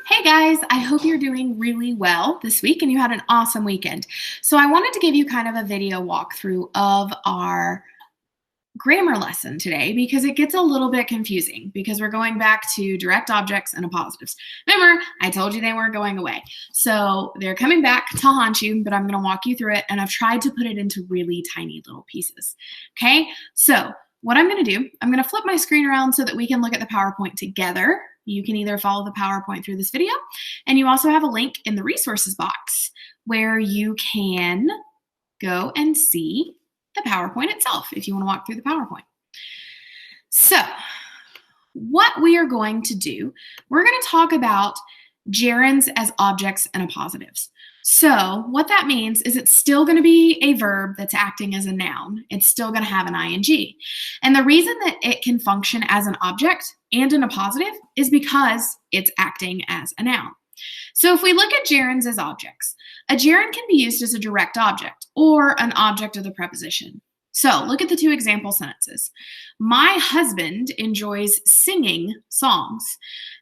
Hey guys, I hope you're doing really well this week and you had an awesome weekend. So I wanted to give you kind of a video walkthrough of our grammar lesson today because it gets a little bit confusing because we're going back to direct objects and appositives. Remember, I told you they weren't going away. So they're coming back to haunt you, but I'm going to walk you through it and I've tried to put it into really tiny little pieces. Okay, so what I'm going to do, I'm going to flip my screen around so that we can look at the PowerPoint together. You can either follow the PowerPoint through this video, and you also have a link in the resources box where you can go and see the PowerPoint itself if you want to walk through the PowerPoint. So what we are going to do, we're going to talk about gerunds as objects and appositives. So what that means is it's still going to be a verb that's acting as a noun. It's still going to have an ing. And the reason that it can function as an object and an appositive is because it's acting as a noun. So if we look at gerunds as objects, a gerund can be used as a direct object or an object of the preposition. So look at the two example sentences. My husband enjoys singing songs.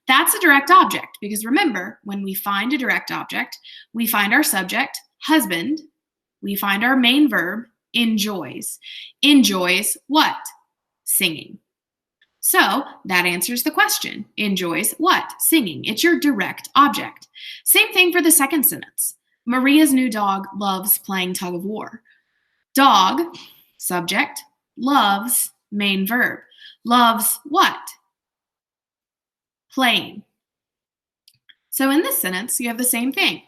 That's a direct object because remember, when we find a direct object, we find our subject, husband, we find our main verb, enjoys. Enjoys what? Singing. So that answers the question. Enjoys what? Singing. It's your direct object. Same thing for the second sentence. Maria's new dog loves playing tug of war. Dog, subject, loves, main verb. Loves what? Playing. So in this sentence, you have the same thing.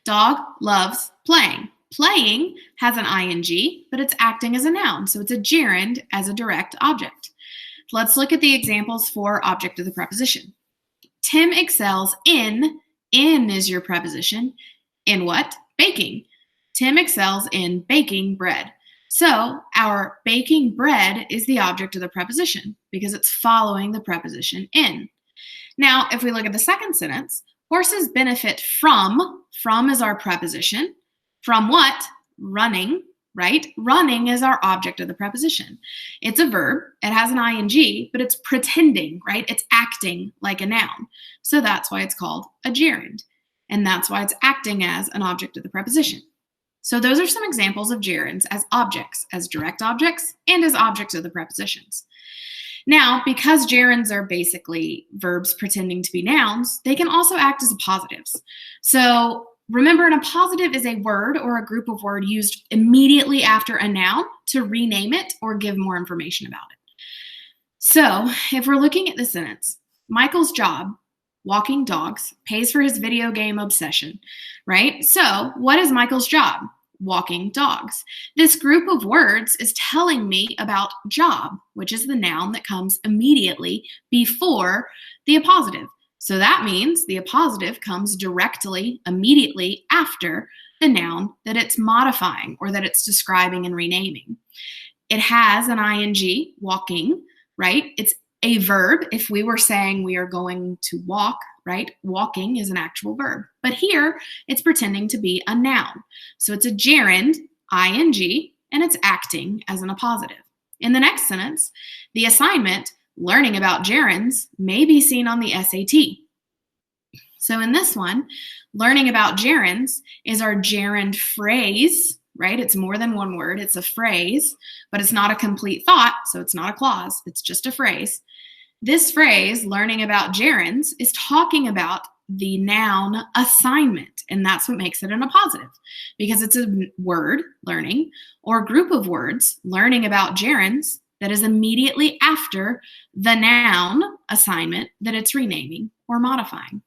Dog loves playing. Playing has an ing, but it's acting as a noun, so it's a gerund as a direct object. Let's look at the examples for object of the preposition. Tim excels in is your preposition. In what? Baking. Tim excels in baking bread. So our baking bread is the object of the preposition because it's following the preposition in. Now, if we look at the second sentence, horses benefit from is our preposition. From what? Running, right? Running is our object of the preposition. It's a verb. It has an ing, but it's pretending, right? It's acting like a noun. So that's why it's called a gerund. And that's why it's acting as an object of the preposition. So those are some examples of gerunds as objects, as direct objects, and as objects of the prepositions. Now, because gerunds are basically verbs pretending to be nouns, they can also act as appositives. So remember, an appositive is a word or a group of words used immediately after a noun to rename it or give more information about it. So if we're looking at the sentence, Michael's job, walking dogs, pays for his video game obsession, right? So what is Michael's job? Walking dogs. This group of words is telling me about job, which is the noun that comes immediately before the appositive. So that means the appositive comes directly, immediately after the noun that it's modifying or that it's describing and renaming. It has an ing, walking, right? It's a verb. If we were saying we are going to walk, right? Walking is an actual verb. But here, it's pretending to be a noun. So it's a gerund, ing, and it's acting as an appositive. In the next sentence, the assignment, learning about gerunds, may be seen on the SAT. So in this one, learning about gerunds is our gerund phrase, right? It's more than one word. It's a phrase, but it's not a complete thought, so it's not a clause. It's just a phrase. This phrase, learning about gerunds, is talking about the noun assignment, and that's what makes it an appositive, because it's a word, learning, or group of words, learning about gerunds, that is immediately after the noun assignment that it's renaming or modifying.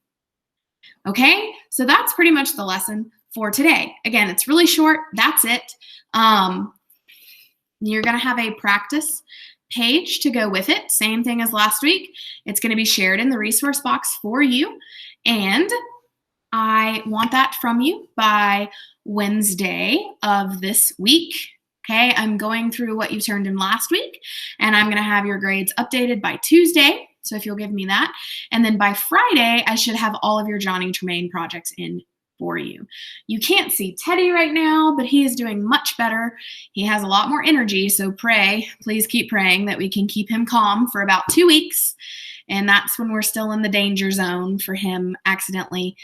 Okay, so that's pretty much the lesson for today. Again, it's really short. That's it. You're going to have a practice page to go with it. Same thing as last week. It's going to be shared in the resource box for you. And I want that from you by Wednesday of this week. Okay, I'm going through what you turned in last week, and I'm going to have your grades updated by Tuesday. So if you'll give me that. And then by Friday, I should have all of your Johnny Tremaine projects in for you. You can't see Teddy right now, but he is doing much better. He has a lot more energy, so please keep praying that we can keep him calm for about 2 weeks. And that's when we're still in the danger zone for him accidentally,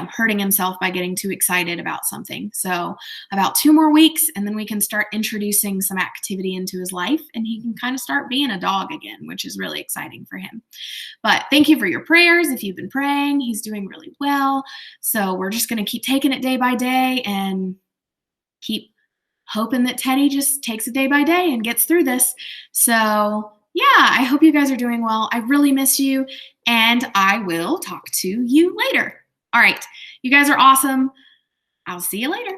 hurting himself by getting too excited about something. So about 2 more weeks, and then we can start introducing some activity into his life, and he can kind of start being a dog again, which is really exciting for him. But thank you for your prayers. If you've been praying, he's doing really well. So we're just going to keep taking it day by day and keep hoping that Teddy just takes it day by day and gets through this. So, yeah, I hope you guys are doing well. I really miss you, and I will talk to you later. All right, you guys are awesome. I'll see you later.